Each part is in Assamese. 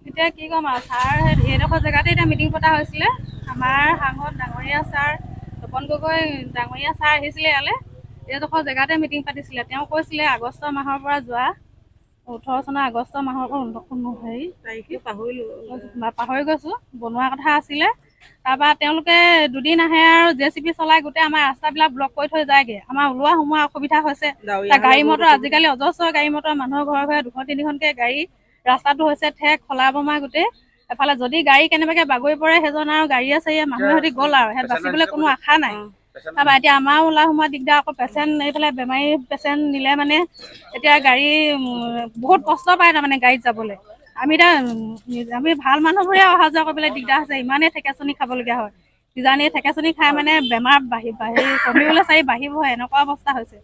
এতিয়া কি ক'ম আৰু ছাৰ এইডোখৰ জেগাতে এতিয়া মিটিং পতা হৈছিলে। আমাৰ সাংসদ ডাঙৰীয়া ছাৰ তপন গগৈ ডাঙৰীয়া ছাৰ আহিছিলে ইয়ালৈ। এইডোখৰ জেগাতে মিটিং পাতিছিলে। তেওঁ কৈছিলে আগষ্ট মাহৰ পৰা যোৱা 18 চনৰ আগষ্ট মাহৰ পৰা হেৰি তাৰিখে পাহৰি গৈছোঁ বনোৱা কথা আছিলে। তাৰপৰা তেওঁলোকে দুদিন আহে আৰু JCB চলাই গোটেই আমাৰ ৰাস্তাবিলাক ব্লক কৰি থৈ যায়গৈ। আমাৰ ওলোৱা সোমোৱা অসুবিধা হৈছে। গাড়ী মটৰ আজিকালি অজস্ৰ গাড়ী মটৰ মানুহৰ ঘৰে ঘৰে 2-3খনকৈ গাড়ী ৰাস্তাটো হৈছে ঠেক খলা বমা গোটেই। এফালে যদি গাড়ী কেনেবাকৈ বাগৰি পৰে সেইজন আৰু গাড়ীয়ে চাৰিয়ে মানুহৰ সৈতে গ'ল আৰু সেই বাচিবলৈ কোনো আশা নাই। তাৰপৰা এতিয়া আমাৰো ওলোৱা সোমোৱা দিগদাৰ। আকৌ পেচেণ্ট এইফালে বেমাৰী পেচেণ্ট নিলে মানে এতিয়া গাড়ী বহুত কষ্ট পায় তাৰমানে গাড়ীত যাবলৈ। আমি ভাল মানুহবোৰে অহা যোৱা কৰিবলৈ দিগদাৰ হৈছে। ইমানেই ঠেকেচনি খাবলগীয়া হয়। কিজানি ঠেকেচনি খাই মানে বেমাৰ কমিবলৈ চাৰি বাঢ়িবহে এনেকুৱা অৱস্থা হৈছে।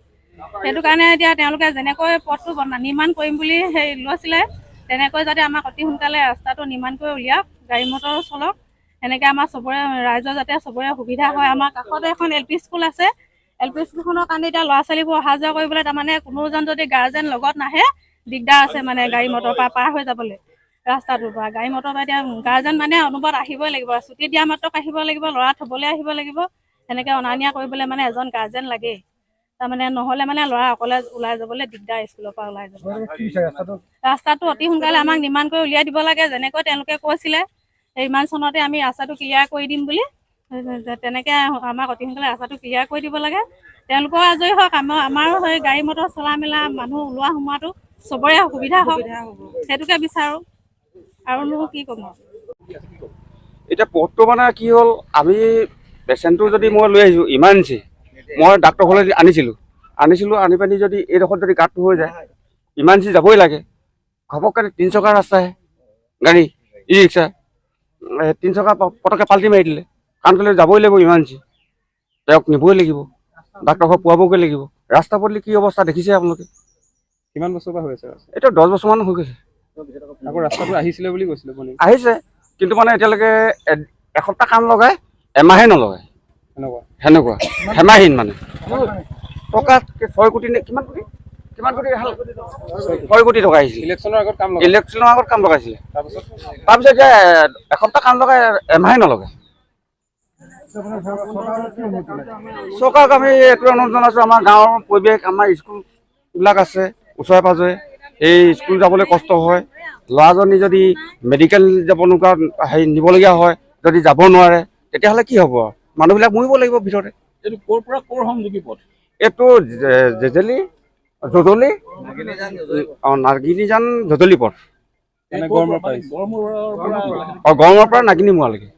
সেইটো কাৰণে এতিয়া তেওঁলোকে যেনেকৈ পথটো নিৰ্মাণ কৰিম বুলি লৈছিলে তেনেকৈ যাতে আমাক অতি সোনকালে ৰাস্তাটো নিৰ্মাণ কৰি উলিয়াওক, গাড়ী মটৰো চলক। সেনেকৈ আমাৰ চবৰে ৰাইজৰ যাতে চবৰে সুবিধা হয়। আমাৰ কাষতে এখন LP স্কুল আছে। LP স্কুলখনৰ কাৰণে এতিয়া ল'ৰা ছোৱালীবোৰ অহা যোৱা কৰিবলৈ তাৰমানে কোনোজন যদি গাৰ্জেন লগত নাহে দিগদাৰ আছে মানে গাড়ী মটৰ পৰা পাৰ হৈ যাবলৈ। ৰাস্তাটোৰ পৰা গাড়ী মটৰ পৰা এতিয়া গাৰ্জেন মানে অনবৰত আহিবই লাগিব। ছুটি দিয়া মাত্ৰক আহিব লাগিব, ল'ৰা থ'বলৈ আহিব লাগিব। সেনেকৈ অনা নিয়া কৰিবলৈ মানে এজন গাৰ্জেন লাগেই। তাৰমানে নহ'লে মানে ল'ৰা অকলে ওলাই যাবলৈ দিগদাৰ স্কুলৰ পৰা ওলাই যাব। ৰাস্তাটো অতি সোনকালে আমাক নিৰ্মাণ কৰি উলিয়াই দিব লাগে। যেনেকৈ তেওঁলোকে কৈছিলে ইমান চনতে আমি ৰাস্তাটো ক্লিয়াৰ কৰি দিম বুলি। তেনেকৈ আমাক অতি সোনকালে ৰাস্তাটো ক্লিয়াৰ কৰি দিব লাগে। তেওঁলোকেও আজৰি হওক, আমাৰো সেই গাড়ী মটৰ চলা মেলা মানুহ ওলোৱা সোমোৱাটো চবৰে সুবিধা হওক, সেইটোকে বিচাৰোঁ। আৰুনো কি ক'ম। এতিয়া পথটো মানে কি হ'ল, আমি পেচেণ্টটো যদি মই লৈ আহিছোঁ ইমাৰ্জেঞ্চি, মই ডাক্তৰ ঘৰলৈ আনিছিলোঁ আনি পানি যদি এইডোখৰত যদি গাঁতটো হৈ যায়, ইমাৰ্জেঞ্চি যাবই লাগে। ঘপককৈ 3 চকাৰ ৰাস্তাহে গাড়ী ই ৰিক্সা 3 চকা পটককৈ পাল্টি মাৰি দিলে। কাৰণ কেলৈ যাবই লাগিব ইমাৰ্জেঞ্চি, তেওঁক নিবই লাগিব, ডাক্তৰ ঘৰ পোৱাবগৈ লাগিব। ৰাস্তা পদূলি কি অৱস্থা দেখিছে আপোনালোকে। কিমান বছৰৰ পৰা হৈ আছে? এইটো 10 বছৰমান হৈ গৈছে। আকৌ ৰাস্তাটো আহিছিলে বুলি কৈছিলে। আহিছে কিন্তু মানে এতিয়ালৈকে এসপ্তাহ কাম লগাই এমাহে নলগায়। সেনেকুৱা হেমাহীন মানে টকা 6 কোটি নে কিমান কোটি 6 কোটি টকা আহিছিল। ইলেকশ্যনৰ আগত কাম লগাইছিলে। তাৰপিছত এতিয়া এসপ্তাহ কাম লগাই এমাহে নলগায়। চৰকাৰক আমি এইটোৱে অনুৰোধ জনাইছোঁ, আমাৰ গাঁৱৰ পৰিৱেশ, আমাৰ স্কুলবিলাক আছে ওচৰে পাঁজৰে, এই স্কুল যাবলৈ কষ্ট হয়। ল'ৰাজনী যদি মেডিকেল যাব লগা নিবলগীয়া হয়, যদি যাব নোৱাৰে তেতিয়াহ'লে কি হ'ব আৰু মানুহবিলাক মৰিব লাগিব ভিতৰতে। এইটো ক'ৰ পৰা ক'ৰ সংযোগী পথ? এইটো জেজেলি জজলি নাগিনীজান জজলি পথ। গড়মূৰৰ গড়মূৰৰ পৰা নাগিনী মোৱালৈকে।